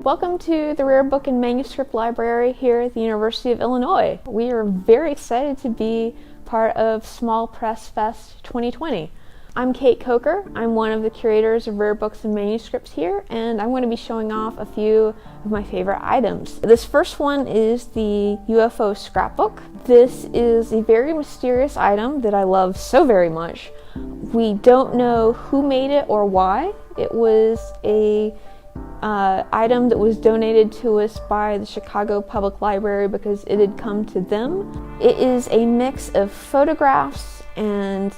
Welcome to the Rare Book and Manuscript Library here at the University of Illinois. We are very excited to be part of Small Press Fest 2020. I'm Cait Coker. I'm one of the curators of Rare Books and Manuscripts here, and I'm going to be showing off a few of my favorite items. This first one is the UFO scrapbook. This is a very mysterious item that I love so very much. We don't know who made it or why. It was a item that was donated to us by the Chicago Public Library because it had come to them. It is a mix of photographs and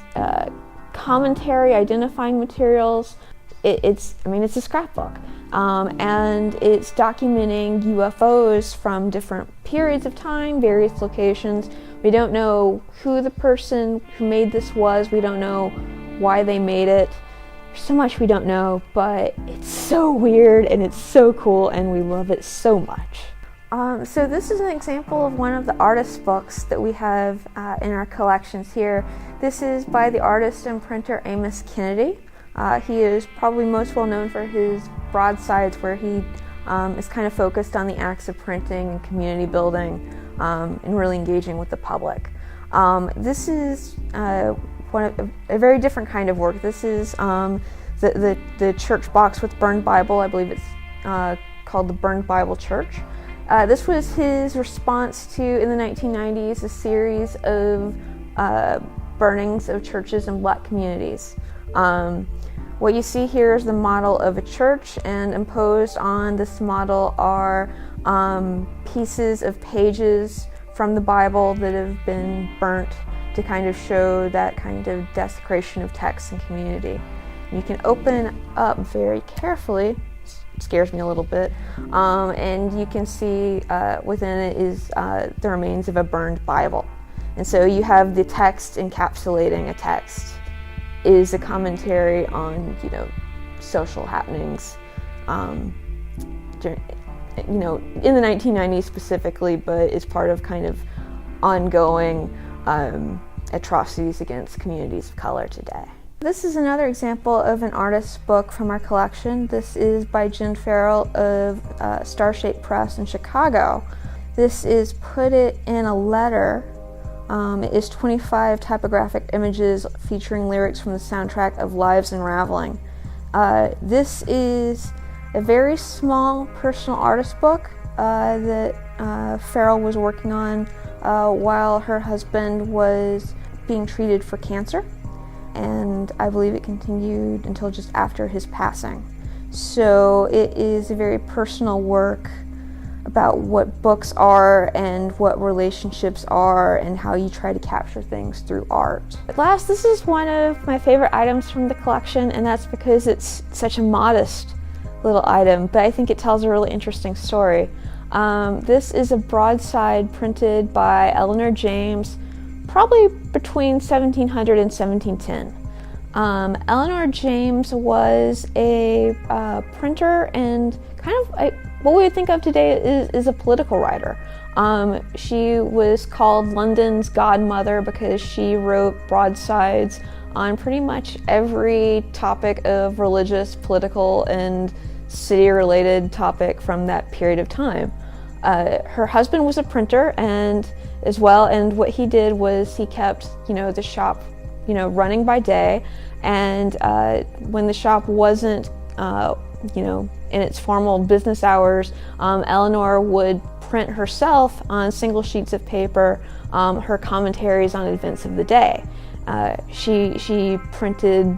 commentary, identifying materials. It's a scrapbook, and it's documenting UFOs from different periods of time, various locations. We don't know who the person who made this was. We don't know why they made it. There's so much we don't know, but it's so weird and it's so cool and we love it so much. So this is an example of one of the artist books that we have in our collections here. This is by the artist and printer Amos Kennedy. He is probably most well known for his broadsides, where he is kind of focused on the acts of printing and community building and really engaging with the public. This is a very different kind of work. This is the church box with burned Bible. I believe it's called the Burned Bible Church. This was his response to, in the 1990s, a series of burnings of churches in black communities. What you see here is the model of a church, and imposed on this model are pieces of pages from the Bible that have been burnt to kind of show that kind of desecration of text and community. You can open up very carefully. It scares me a little bit, and you can see within it is the remains of a burned Bible. And so you have the text encapsulating a text. It is a commentary on, social happenings, during, in the 1990s specifically, but it's part of kind of ongoing atrocities against communities of color today. This is another example of an artist's book from our collection. This is by Farrel of Star Shape Press in Chicago. This is Put It in a Letter. It is 25 typographic images featuring lyrics from the soundtrack of Lives Unraveling. This is a very small personal artist book that Farrel was working on while her husband was being treated for cancer, and I believe it continued until just after his passing. So it is a very personal work about what books are and what relationships are and how you try to capture things through art. At last, this is one of my favorite items from the collection, and that's because it's such a modest little item, but I think it tells a really interesting story. This is a broadside printed by Eleanor James, probably between 1700 and 1710. Eleanor James was a printer and kind of what we would think of today is a political writer. She was called London's godmother because she wrote broadsides on pretty much every topic of religious, political, and city-related topic from that period of time. Her husband was a printer and what he did was he kept, the shop, running by day, and when the shop wasn't, in its formal business hours, Eleanor would print herself on single sheets of paper her commentaries on events of the day. She printed,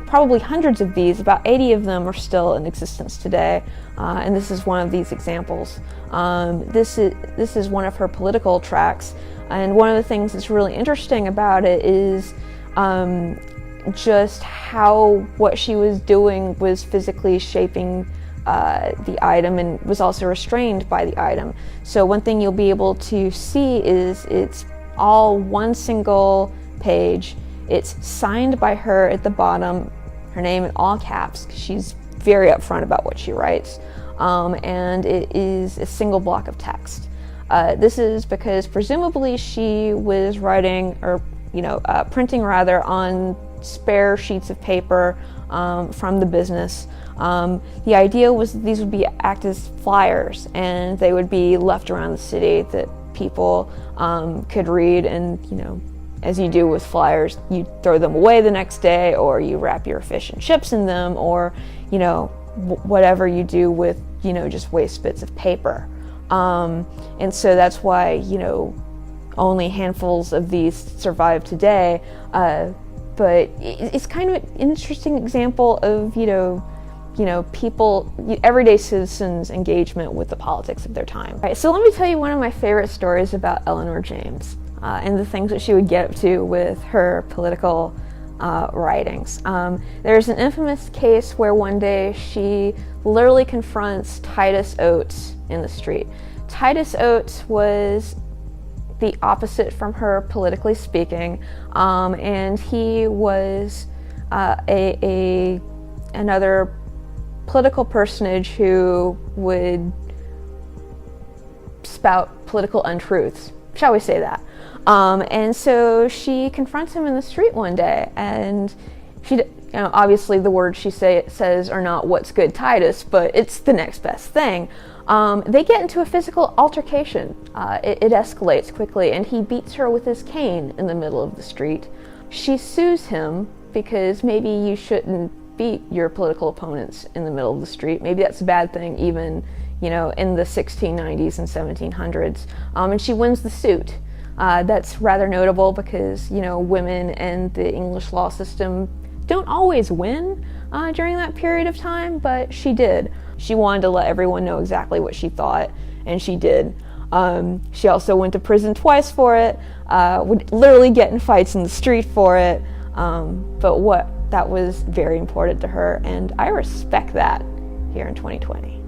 probably hundreds of these. About 80 of them are still in existence today, and this is one of these examples. This is one of her political tracts, and one of the things that's really interesting about it is just how what she was doing was physically shaping the item and was also restrained by the item. So one thing you'll be able to see is it's all one single page. It's signed by her at the bottom, her name in all caps, 'cause she's very upfront about what she writes, and it is a single block of text. This is because presumably she was writing, or printing rather, on spare sheets of paper from the business. The idea was that these would act as flyers, and they would be left around the city that people could read. And as you do with flyers, you throw them away the next day, or you wrap your fish and chips in them, or whatever you do with just waste bits of paper. And so that's why only handfuls of these survive today. But it's kind of an interesting example of people, everyday citizens' engagement with the politics of their time. All right, so let me tell you one of my favorite stories about Eleanor James and the things that she would get up to with her political writings. There's an infamous case where one day she literally confronts Titus Oates in the street. Titus Oates was the opposite from her, politically speaking, and he was another political personage who would spout political untruths, shall we say that. And so she confronts him in the street one day, and she, obviously the words she says are not "what's good, Titus," but it's the next best thing. They get into a physical altercation. It escalates quickly, and he beats her with his cane in the middle of the street. She sues him because maybe you shouldn't beat your political opponents in the middle of the street. Maybe that's a bad thing even, in the 1690s and 1700s. And she wins the suit. That's rather notable because, women and the English law system don't always win during that period of time, but she did. She wanted to let everyone know exactly what she thought, and she did. She also went to prison twice for it, would literally get in fights in the street for it, but that was very important to her, and I respect that here in 2020.